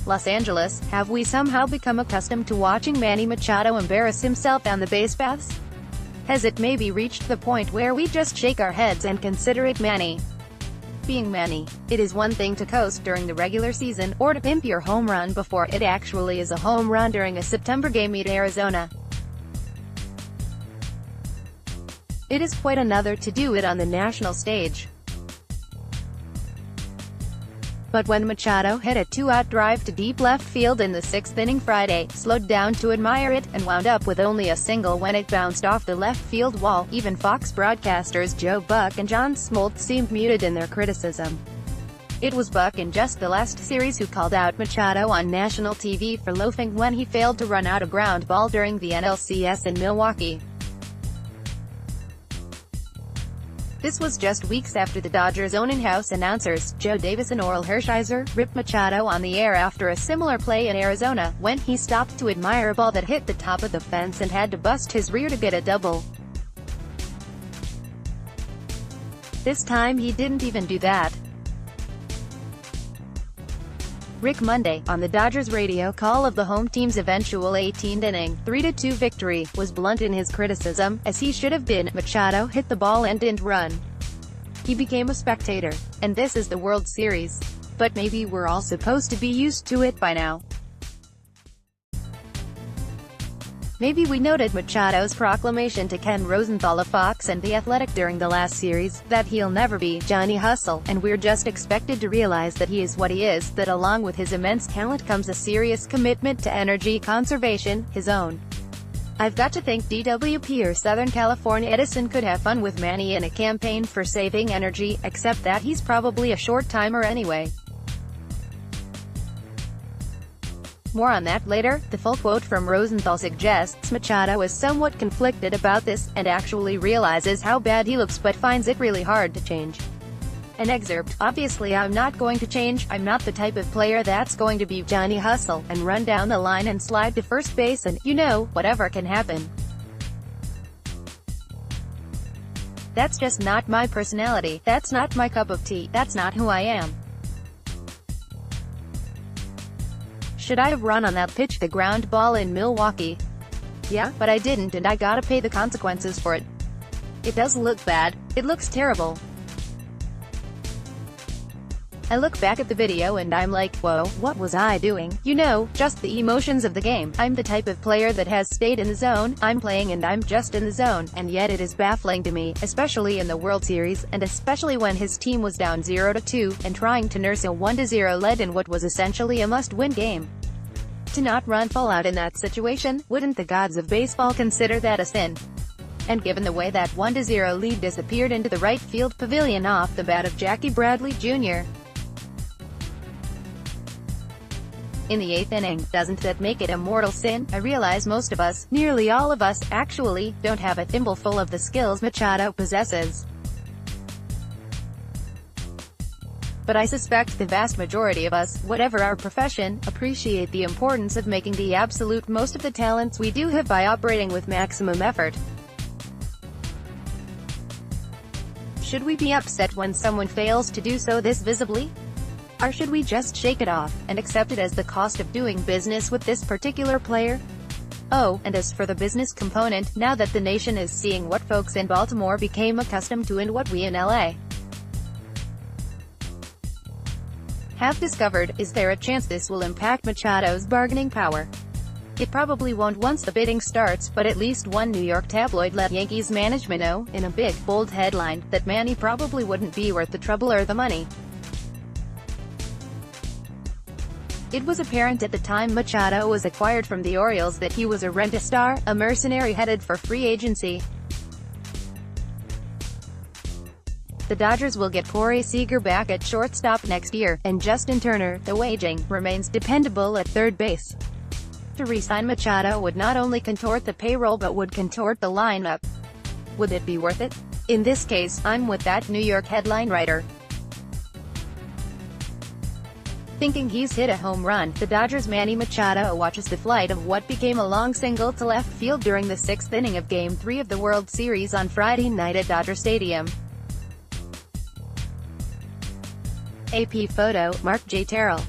Los Angeles, have we somehow become accustomed to watching Manny Machado embarrass himself on the basepaths? Has it maybe reached the point where we just shake our heads and consider it Manny being Manny? It is one thing to coast during the regular season, or to pimp your home run before it actually is a home run during a September game at Arizona. It is quite another to do it on the national stage. But when Machado hit a two-out drive to deep left field in the sixth inning Friday, slowed down to admire it, and wound up with only a single when it bounced off the left field wall, even Fox broadcasters Joe Buck and John Smoltz seemed muted in their criticism. It was Buck in just the last series who called out Machado on national TV for loafing when he failed to run out a ground ball during the NLCS in Milwaukee. This was just weeks after the Dodgers' own in-house announcers, Joe Davis and Orel Hershiser, ripped Machado on the air after a similar play in Arizona, when he stopped to admire a ball that hit the top of the fence and had to bust his rear to get a double. This time he didn't even do that. Rick Monday, on the Dodgers radio call of the home team's eventual 18th inning, 3-2 victory, was blunt in his criticism, as he should have been. Machado hit the ball and didn't run. He became a spectator. And this is the World Series. But maybe we're all supposed to be used to it by now. Maybe we noted Machado's proclamation to Ken Rosenthal of Fox and The Athletic during the last series, that he'll never be Johnny Hustle, and we're just expected to realize that he is what he is, that along with his immense talent comes a serious commitment to energy conservation, his own. I've got to think DWP or Southern California Edison could have fun with Manny in a campaign for saving energy, except that he's probably a short-timer anyway. More on that later. The full quote from Rosenthal suggests Machado is somewhat conflicted about this, and actually realizes how bad he looks but finds it really hard to change. An excerpt: obviously I'm not going to change, I'm not the type of player that's going to be Johnny Hustle, and run down the line and slide to first base and, you know, whatever can happen. That's just not my personality, that's not my cup of tea, that's not who I am. Should I have run on that pitch, the ground ball in Milwaukee? Yeah, but I didn't, and I gotta pay the consequences for it. It does look bad. It looks terrible. I look back at the video and I'm like, whoa, what was I doing? You know, just the emotions of the game. I'm the type of player that has stayed in the zone. I'm playing and I'm just in the zone, and yet it is baffling to me, especially in the World Series, and especially when his team was down 0-2, and trying to nurse a 1-0 lead in what was essentially a must-win game. To not run full out in that situation, wouldn't the gods of baseball consider that a sin? And given the way that 1-0 lead disappeared into the right field pavilion off the bat of Jackie Bradley Jr. in the 8th inning, doesn't that make it a mortal sin? I realize most of us, nearly all of us, actually, don't have a thimbleful of the skills Machado possesses. But I suspect the vast majority of us, whatever our profession, appreciate the importance of making the absolute most of the talents we do have by operating with maximum effort. Should we be upset when someone fails to do so this visibly? Or should we just shake it off, and accept it as the cost of doing business with this particular player? Oh, and as for the business component, now that the nation is seeing what folks in Baltimore became accustomed to and what we in LA have discovered, is there a chance this will impact Machado's bargaining power? It probably won't once the bidding starts, but at least one New York tabloid let Yankees management know, in a big, bold headline, that Manny probably wouldn't be worth the trouble or the money. It was apparent at the time Machado was acquired from the Orioles that he was a rent-a-star, a mercenary headed for free agency. The Dodgers will get Corey Seager back at shortstop next year, and Justin Turner, though aging, remains dependable at third base. To re-sign Machado would not only contort the payroll but would contort the lineup. Would it be worth it? In this case, I'm with that New York headline writer. Thinking he's hit a home run, the Dodgers' Manny Machado watches the flight of what became a long single to left field during the 6th inning of Game 3 of the World Series on Friday night at Dodger Stadium. AP photo, Mark J. Terrell.